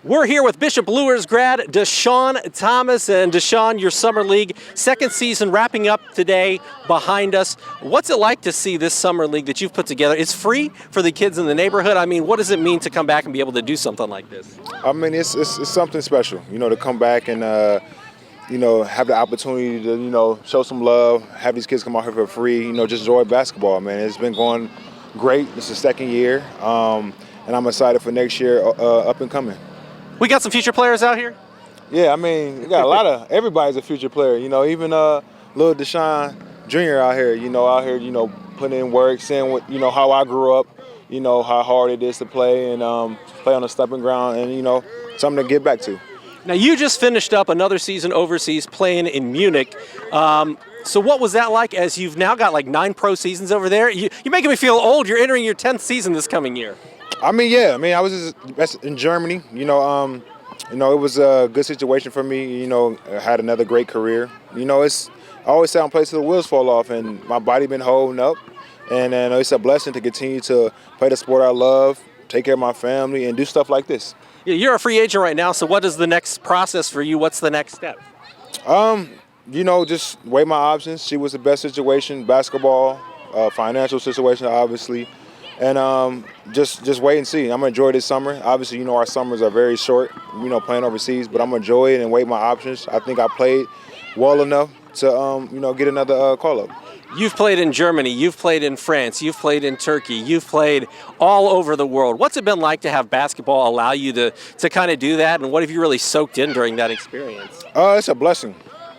We're here with Bishop Luers grad Deshaun Thomas. And Deshaun, your summer league second season wrapping up today behind us. What's it like to see this summer league that you've put together? It's free for the kids in the neighborhood. I mean, what does it mean to come back and be able to do something like this? I mean, it's something special, to come back and, have the opportunity to, show some love, have these kids come out here for free, just enjoy basketball, man. It's been going great. It's the second year, and I'm excited for next year up and coming. We got some future players out here? Yeah, I mean, we got a lot of, everybody's a future player, even little Deshaun Jr. out here, putting in work, seeing what, how I grew up, how hard it is to play and play on a stepping ground and, something to get back to. Now, you just finished up another season overseas playing in Munich. So what was that like as you've now got like 9 pro seasons over there? You're making me feel old. You're entering your 10th season this coming year. I was just in Germany. It was a good situation for me. I had another great career. I always say I'm placed till the wheels fall off, and my body been holding up. And it's a blessing to continue to play the sport I love, take care of my family, and do stuff like this. Yeah, you're a free agent right now, so what is the next process for you? What's the next step? Just weigh my options, see what's the best situation, basketball, financial situation, obviously. And just wait and see. I'm going to enjoy this summer. Obviously, our summers are very short, playing overseas, but I'm going to enjoy it and weigh my options. I think I played well enough to, get another call-up. You've played in Germany, you've played in France, you've played in Turkey, you've played all over the world. What's it been like to have basketball allow you to kind of do that, and what have you really soaked in during that experience? It's a blessing.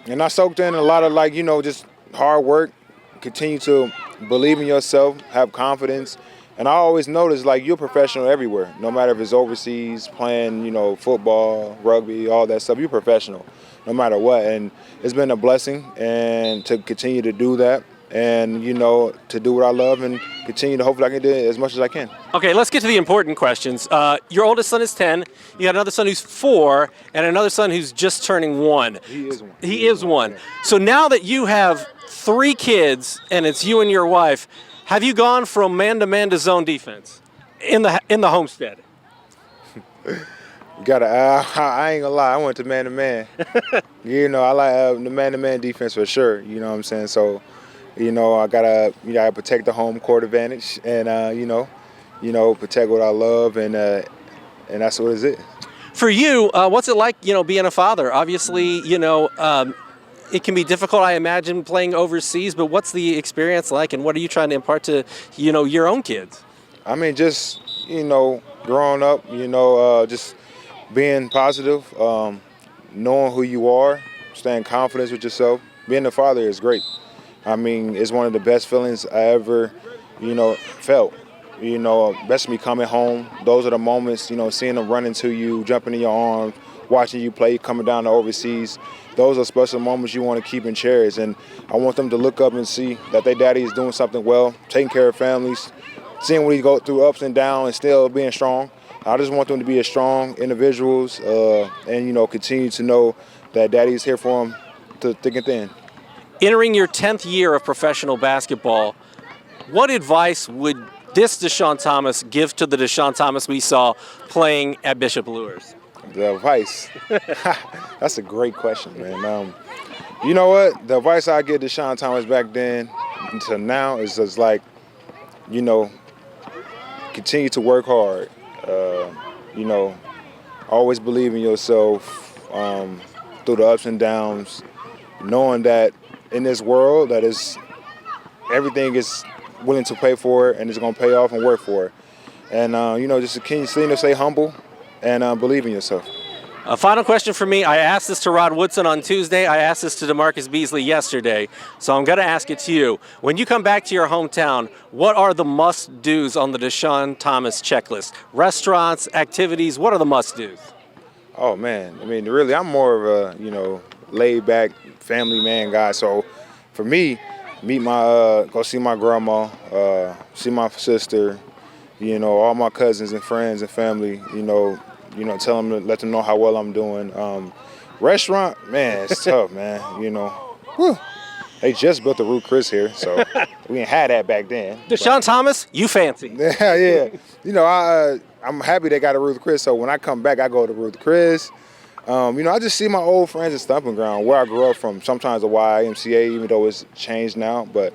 And I soaked in a lot of, just hard work, continue to believe in yourself, have confidence. And I always notice, you're a professional everywhere. No matter if it's overseas, playing, football, rugby, all that stuff, you're a professional, no matter what. And it's been a blessing, and to continue to do that. And, to do what I love and continue to hopefully I can do it as much as I can. Okay, let's get to the important questions. Your oldest son is 10. You got another son who's 4 and another son who's just turning 1. He is one. So now that you have 3 kids and it's you and your wife, have you gone from man-to-man to zone defense in the homestead? I ain't gonna lie, I went to man-to-man. I like the man-to-man defense for sure, you know what I'm saying? So, I gotta protect the home court advantage and, protect what I love and that's what it is. For you, what's it like, being a father? Obviously, it can be difficult, I imagine, playing overseas, but what's the experience like and what are you trying to impart to, your own kids? I mean, just, growing up, just being positive, knowing who you are, staying confident with yourself. Being a father is great. I mean, it's one of the best feelings I ever, felt. Best me coming home. Those are the moments, seeing them run into you, jumping in your arms, watching you play, coming down to overseas. Those are special moments you want to keep and cherish. And I want them to look up and see that their daddy is doing something well, taking care of families, seeing when he go through ups and downs and still being strong. I just want them to be as strong individuals and, continue to know that daddy's here for them to thick and thin. Entering your 10th year of professional basketball, what advice would this Deshaun Thomas give to the Deshaun Thomas we saw playing at Bishop Luers? The advice? That's a great question, man. You know what? The advice I give Deshaun Thomas back then until now is just continue to work hard. Always believe in yourself through the ups and downs, knowing that in this world that is everything is willing to pay for it and it's going to pay off and work for it. And, just continue to stay humble and believe in yourself. A final question for me. I asked this to Rod Woodson on Tuesday. I asked this to DeMarcus Beasley yesterday. So I'm going to ask it to you. When you come back to your hometown, what are the must-dos on the Deshaun Thomas checklist? Restaurants, activities, what are the must-dos? Oh, man. I mean, really, I'm more of a, laid-back family man guy. So for me, go see my grandma, see my sister, all my cousins and friends and family, tell them, let them know how well I'm doing. Restaurant, man, it's tough, man, Whew. They just built the Ruth Chris here, so we ain't had that back then. Deshaun Thomas, you fancy. Yeah. I'm happy they got a Ruth Chris, so when I come back, I go to Ruth Chris. I just see my old friends at Stomping Ground, where I grew up from, sometimes the YMCA, even though it's changed now. But,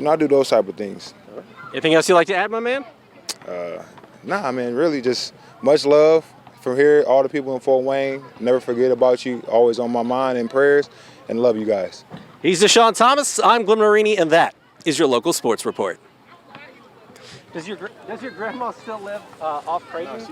I do those type of things. Anything else you'd like to add, my man? Nah, man, really just much love from here, all the people in Fort Wayne. Never forget about you, always on my mind and prayers, and love you guys. He's Deshaun Thomas. I'm Glenn Marini, and that is your local sports report. Does your grandma still live off Creighton?